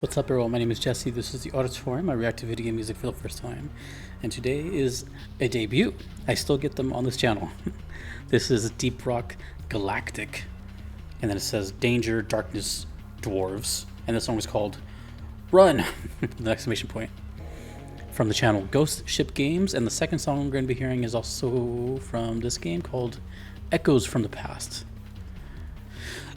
What's up everyone, my name is Jesse, this is the Auditorium. I react to video game music for the first time, and today is a debut. I still get them on this channel. This is Deep Rock Galactic, and then it says Danger, Darkness, Dwarves, and the song is called Run! With an exclamation point. From the channel Ghost Ship Games, and the second song we're going to be hearing is also from this game called Echoes from the Past.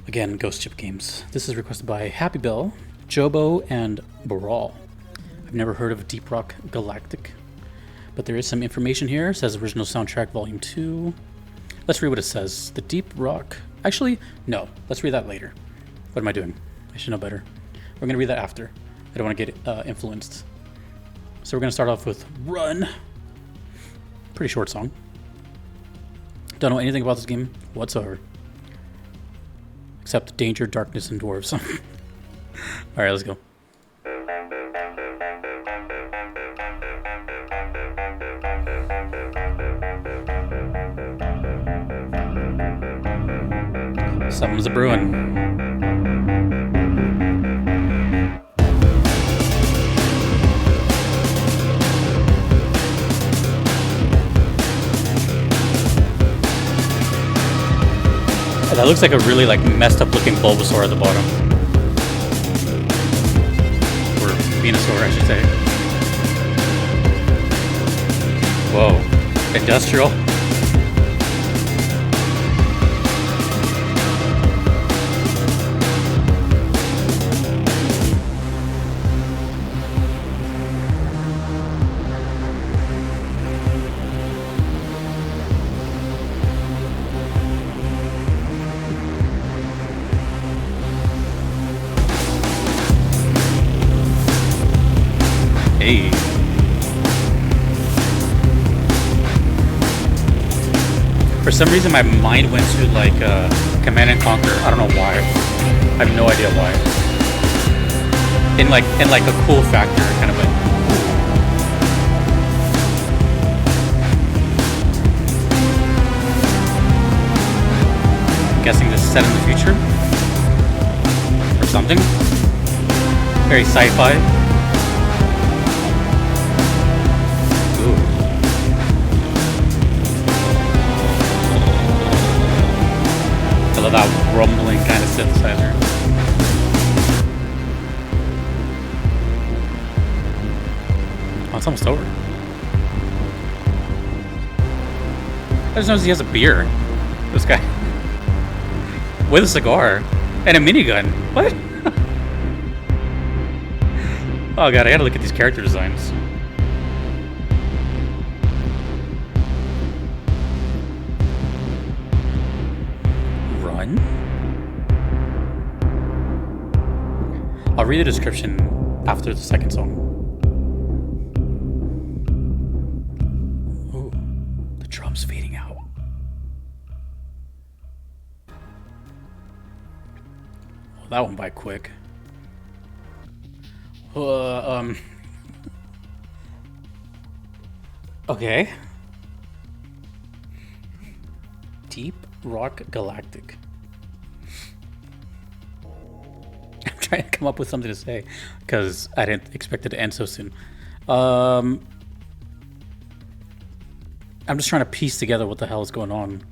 Again, Ghost Ship Games. This is requested by Happy Bell, Jobo, and Baral. I've never heard of Deep Rock Galactic, but there is some information here. It says original soundtrack volume 2. Let's read what it says. The Deep Rock... Actually, no. Let's read that later. What am I doing? I should know better. We're going to read that after. I don't want to get influenced. So we're going to start off with Run. Pretty short song. Don't know anything about this game whatsoever. Except Danger, Darkness, and Dwarves. Alright, let's go. Something's a brewing. That looks like a really messed up looking Bulbasaur at the bottom. Or Venusaur, I should say. Whoa. Industrial. Hey. For some reason my mind went to Command and Conquer. I don't know why. I have no idea why. In a cool factor kind of way. I'm guessing this is set in the future or something. Very sci-fi. I love that rumbling kind of synthesizer. Oh, it's almost over. I just noticed he has a beer. This guy. With a cigar. And a minigun. What? Oh god, I gotta look at these character designs. Run? I'll read the description after the second song. Ooh, the drum's fading out. Well, that went by quick. Okay. Deep Rock Galactic. I'm trying to come up with something to say because I didn't expect it to end so soon. I'm just trying to piece together what the hell is going on.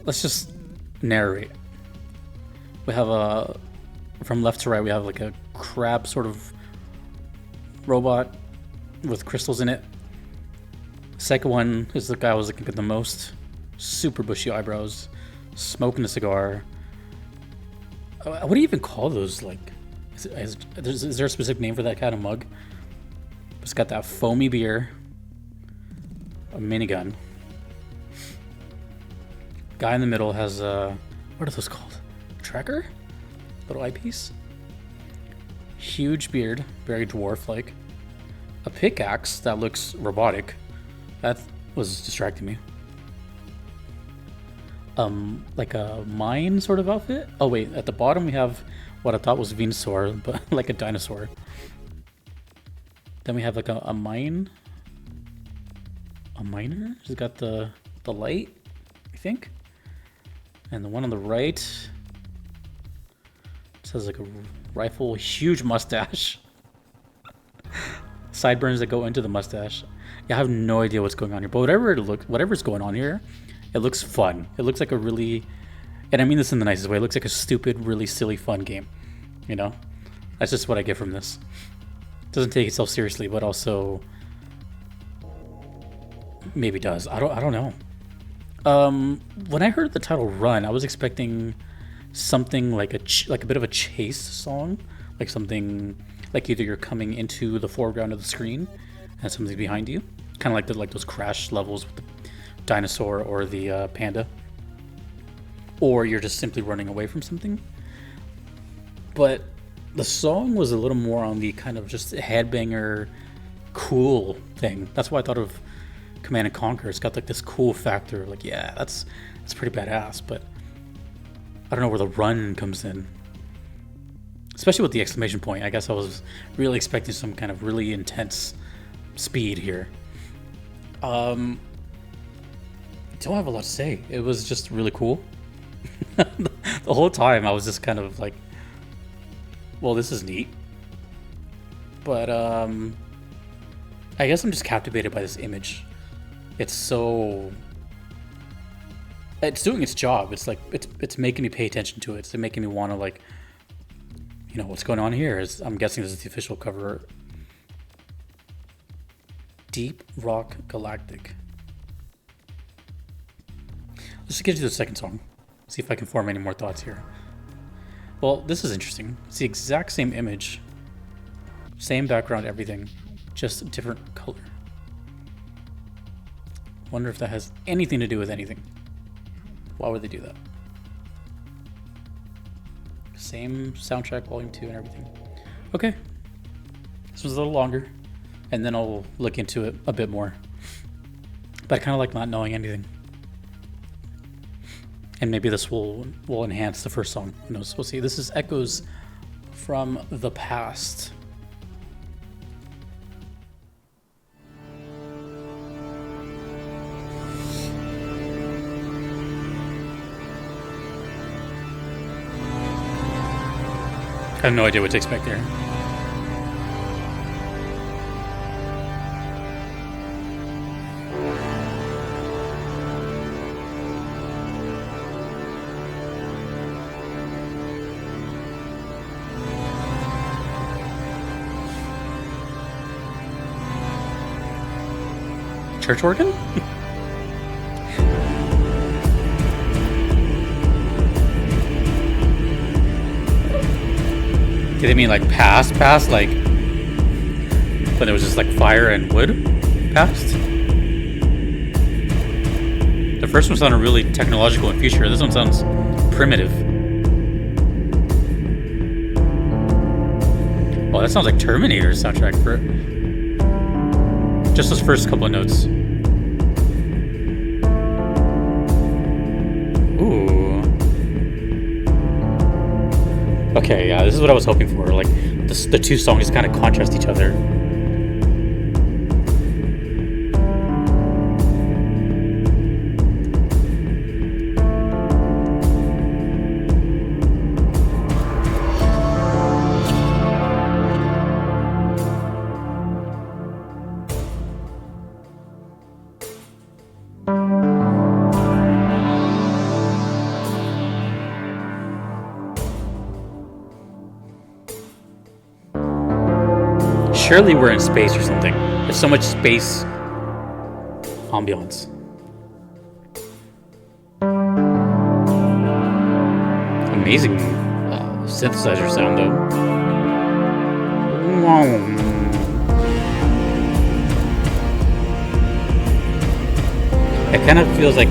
Let's just narrate. We have from left to right, we have a crab sort of robot with crystals in it. Second one is the guy I was looking at the most. Super bushy eyebrows, smoking a cigar. What do you even call those? Is there a specific name for that kind of mug? It's got that foamy beer, a minigun. Guy in the middle has what are those called? Tracker? Little eyepiece. Huge beard, very dwarf-like. A pickaxe that looks robotic. That was distracting me. Like a mine sort of outfit. Oh wait, at the bottom we have what I thought was Venusaur, but like a dinosaur. Then we have a mine. A miner? He's got the light, I think. And the one on the right, This has like a rifle, huge mustache. Sideburns that go into the mustache. Yeah, I have no idea what's going on here, but whatever's going on here, it looks fun. It looks like a really, and I mean this in the nicest way, it looks like a stupid, really silly, fun game. You know? That's just what I get from this. It doesn't take itself seriously, but also maybe does. I don't know. When I heard the title Run, I was expecting something like a bit of a chase song, like something like either you're coming into the foreground of the screen and something's behind you, kind of like those crash levels with the dinosaur or the panda, or you're just simply running away from something. But the song was a little more on the kind of just headbanger, cool thing. That's why I thought of Command and Conquer. It's got like this cool factor. Like, yeah, that's pretty badass. But I don't know where the run comes in, especially with the exclamation point. I guess I was really expecting some kind of really intense speed here. Don't have a lot to say. It was just really cool. The whole time I was just kind of like, well, this is neat. But I guess I'm just captivated by this image. It's doing its job. It's like it's making me pay attention to it. It's making me want to, like, you know, what's going on here. I'm guessing this is the official cover. Deep Rock Galactic. Let's just get to the second song. See if I can form any more thoughts here. Well, this is interesting. It's the exact same image, same background, everything, just a different color. Wonder if that has anything to do with anything. Why would they do that? Same soundtrack, volume 2 and everything. Okay. This was a little longer, and then I'll look into it a bit more. But I kind of like not knowing anything. And maybe this will enhance the first song. Who knows? We'll see. This is Echoes from the Past. I have no idea what to expect there. Church organ? Did they mean like past, like when there was just like fire and wood past? The first one sounded really technological and future. This one sounds primitive. Oh, that sounds like Terminator's soundtrack for just those first couple of notes. Ooh. Okay, yeah, this is what I was hoping for. Like, the two songs kind of contrast each other. Surely we're in space or something. There's so much space ambiance. Amazing synthesizer sound though. It kind of feels like,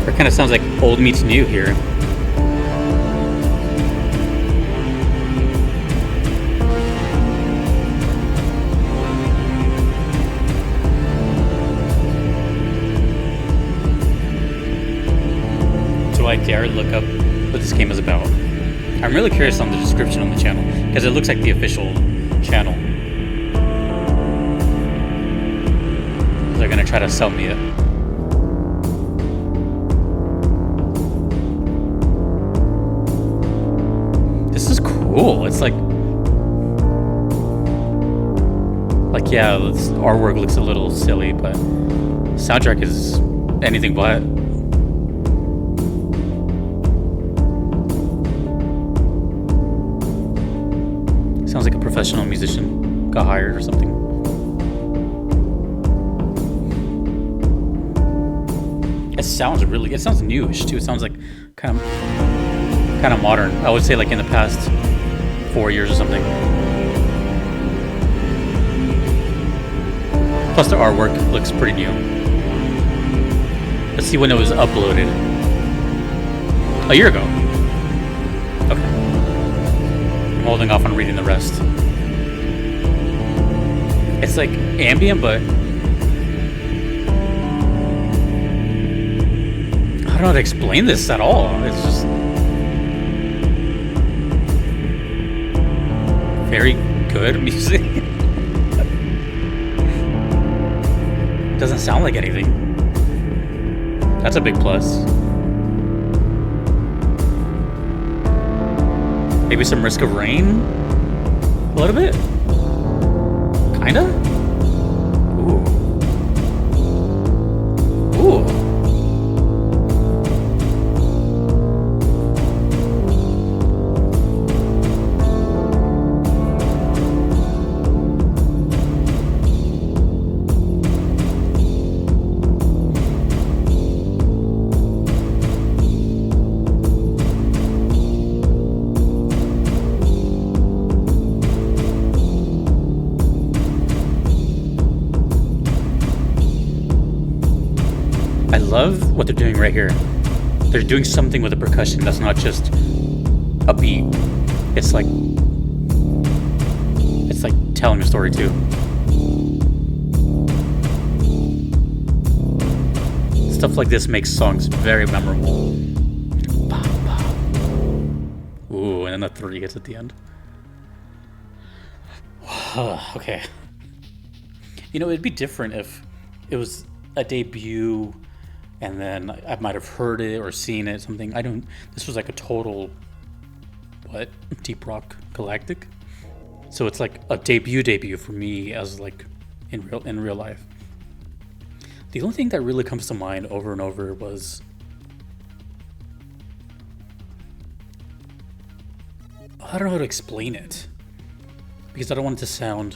or kind of sounds like old meets new here. I dare look up what this game is about. I'm really curious on the description on the channel because it looks like the official channel. They're gonna try to sell me it. This is cool. cool. It's yeah, this artwork looks a little silly, but soundtrack is anything but. Sounds like a professional musician got hired or something. It sounds newish too. It sounds like kind of modern. I would say like in the past 4 years or something. Plus the artwork looks pretty new. Let's see when it was uploaded. A year ago. Okay. I'm holding off on reading the rest. It's like ambient, but I don't know how to explain this at all. It's just very good music. Doesn't sound like anything. That's a big plus. Maybe some risk of rain? A little bit? Kinda? Ooh. Ooh. I love what they're doing right here. They're doing something with the percussion that's not just a beat. It's like telling a story too. Stuff like this makes songs very memorable. Ooh, and then the 3 hits at the end. Okay. You know, it'd be different if it was a debut and then I might have heard it or seen it, something. This was like a total, Deep Rock Galactic? So it's like a debut for me as like in real life. The only thing that really comes to mind over and over was I don't know how to explain it because I don't want it to sound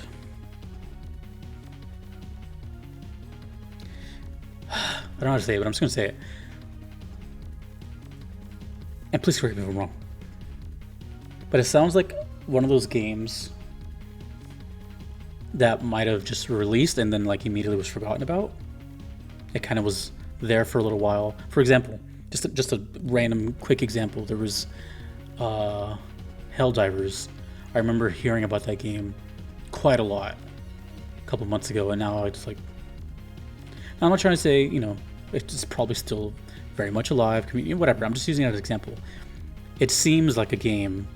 I don't know how to say it, but I'm just going to say it. And please correct me if I'm wrong. But it sounds like one of those games that might have just released and then like immediately was forgotten about. It kind of was there for a little while. For example, just a random quick example. There was Helldivers. I remember hearing about that game quite a lot a couple months ago, and now it's like, I'm not trying to say, it's probably still very much alive, whatever. I'm just using it as an example. It seems like a game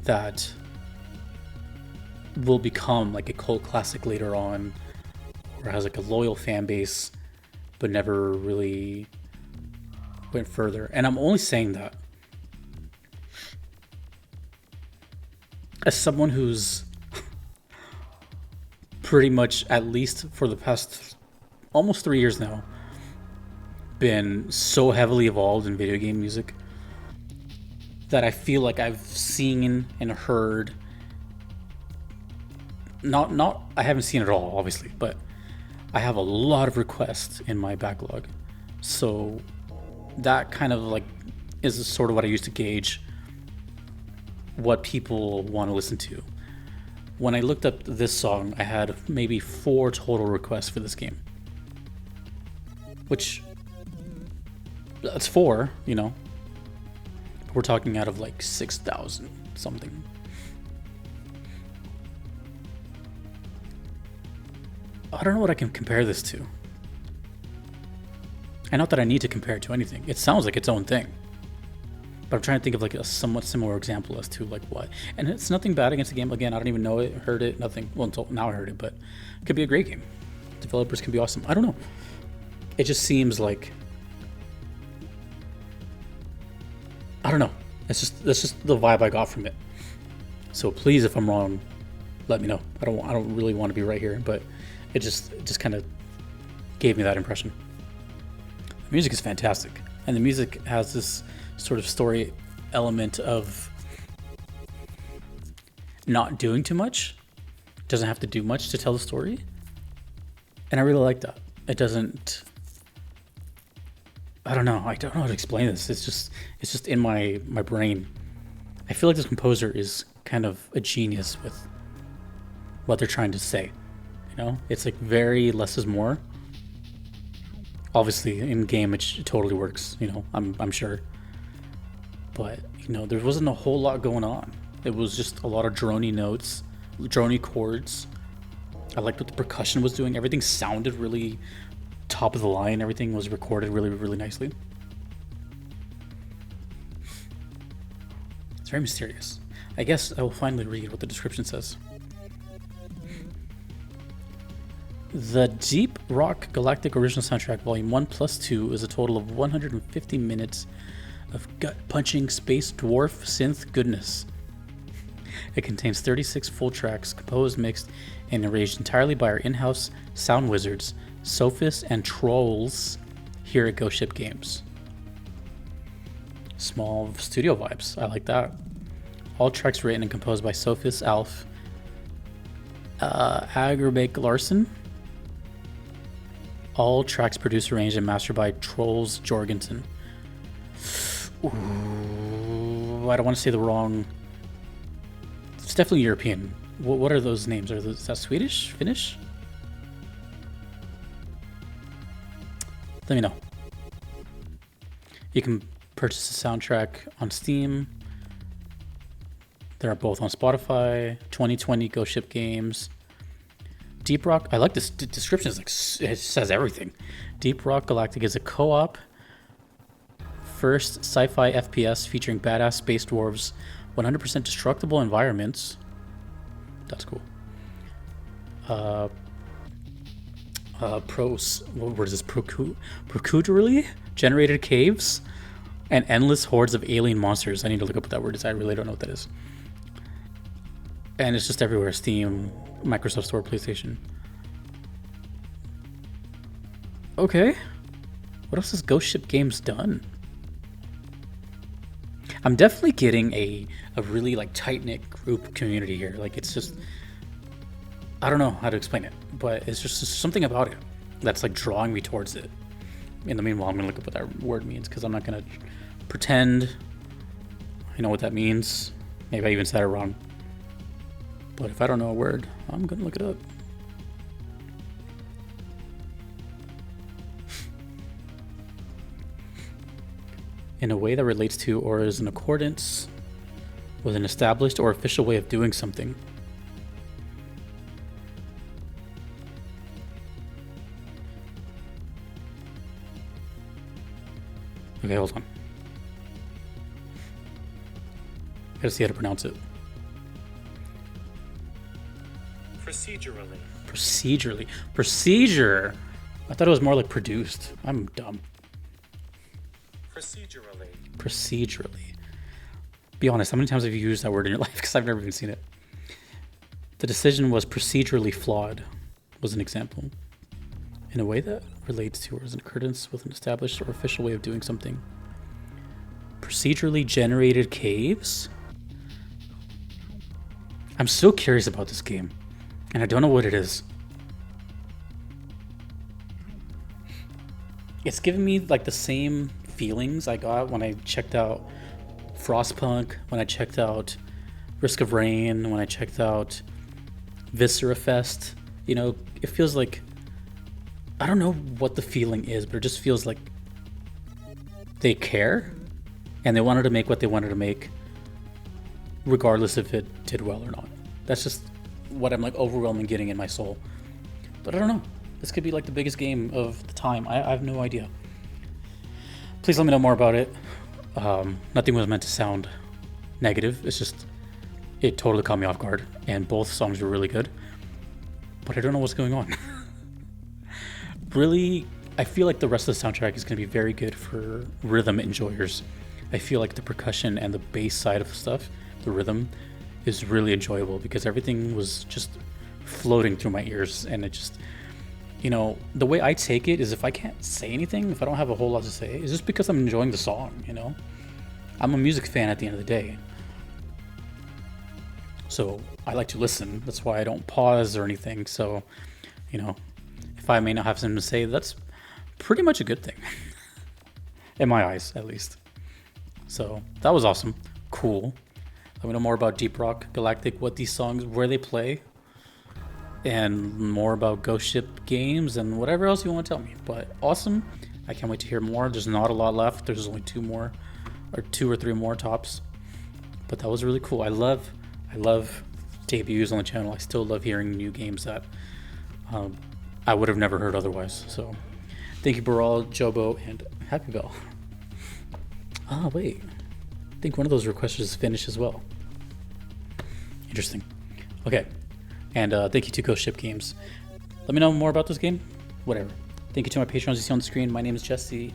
that will become like a cult classic later on, or has like a loyal fan base, but never really went further. And I'm only saying that as someone who's pretty much, at least for the past almost 3 years now, been so heavily involved in video game music that I feel like I've seen and heard, not I haven't seen it all, obviously, but I have a lot of requests in my backlog. So that kind of like is sort of what I use to gauge what people want to listen to. When I looked up this song, I had maybe 4 total requests for this game, which that's 4, we're talking out of like 6,000 something. I don't know what I can compare this to. And not that I need to compare it to anything. It sounds like its own thing. But I'm trying to think of like a somewhat similar example as to like what. And it's nothing bad against the game. Again, I don't even know it, heard it, nothing. Well, until now I heard it, but it could be a great game. Developers can be awesome. I don't know. It just seems like, I don't know. That's just the vibe I got from it. So please, if I'm wrong, let me know. I don't really want to be right here, but it just kind of gave me that impression. The music is fantastic, and the music has this sort of story element of not doing too much. Doesn't have to do much to tell the story, and I really like that. It doesn't. I don't know. I don't know how to explain this. It's just in my brain. I feel like this composer is kind of a genius with what they're trying to say. You know, it's like very less is more. Obviously, in game, it totally works. You know, I'm sure. But you know, there wasn't a whole lot going on. It was just a lot of drony notes, drony chords. I liked what the percussion was doing. Everything sounded really top of the line. Everything was recorded really, really nicely. It's very mysterious. I guess I will finally read what the description says. The Deep Rock Galactic Original Soundtrack Volume 1 plus 2 is a total of 150 minutes of gut-punching space dwarf synth goodness. It contains 36 full tracks, composed, mixed, and arranged entirely by our in-house sound wizards, Sophis and Trolls, here at Ghost Ship Games. Small studio vibes, I like that. All tracks written and composed by Sophis, Alf, Agerbake Larson. All tracks produced, arranged, and mastered by Trolls Jorgensen. Ooh, I don't want to say the wrong. It's definitely European. What are those names? Is that Swedish? Finnish? Let me know. You can purchase the soundtrack on Steam. They're both on Spotify. 2020 Ghost Ship Games. Deep Rock. I like this description. It's like, it says everything. Deep Rock Galactic is a co-op first sci-fi FPS featuring badass space dwarves, 100% destructible environments. That's cool. What is this? Procedurally generated caves and endless hordes of alien monsters. I need to look up what that word is. I really don't know what that is. And it's just everywhere. Steam, Microsoft Store, PlayStation. Okay. What else has Ghost Ship Games done? I'm definitely getting a really like tight-knit group community here. Like it's just, I don't know how to explain it, but it's just something about it that's like drawing me towards it. In the meanwhile, I'm gonna look up what that word means because I'm not gonna pretend I know what that means. Maybe I even said it wrong. But if I don't know a word, I'm gonna look it up. In a way that relates to or is in accordance with an established or official way of doing something. Okay, hold on. I gotta see how to pronounce it. Procedurally. Procedurally. Procedure. I thought it was more like produced. I'm dumb. Procedurally. Procedurally. Be honest, how many times have you used that word in your life? Because I've never even seen it. The decision was procedurally flawed, was an example. In a way that relates to or is in accordance with an established or official way of doing something. Procedurally generated caves? I'm so curious about this game, and I don't know what it is. It's giving me like the same feelings I got when I checked out Frostpunk, when I checked out Risk of Rain, when I checked out Viscera Fest. You know, it feels like, I don't know what the feeling is, but it just feels like they care and they wanted to make what they wanted to make regardless if it did well or not. That's just what I'm like overwhelming getting in my soul. But I don't know. This could be like the biggest game of the time. I have no idea. Please let me know more about it. Nothing was meant to sound negative. It's just, it totally caught me off guard. And both songs were really good. But I don't know what's going on. Really, I feel like the rest of the soundtrack is going to be very good for rhythm enjoyers. I feel like the percussion and the bass side of stuff, the rhythm, is really enjoyable because everything was just floating through my ears, and it just, the way I take it is if I can't say anything, if I don't have a whole lot to say, it's just because I'm enjoying the song. I'm a music fan at the end of the day. So I like to listen. That's why I don't pause or anything. So, if I may not have something to say, that's pretty much a good thing. In my eyes, at least. So that was awesome. Cool. Let me know more about Deep Rock Galactic, what these songs, where they play, and more about Ghost Ship games and whatever else you want to tell me. But awesome. I can't wait to hear more. There's not a lot left. There's only two or three more tops. But that was really cool. I love debuts on the channel. I still love hearing new games that I would have never heard otherwise. So thank you, Baral, Jobo, and Happy Bell. Ah, wait. I think one of those requests is finished as well. Interesting. Okay. And thank you to Ghost Ship Games. Let me know more about this game. Whatever. Thank you to my patrons you see on the screen. My name is Jesse.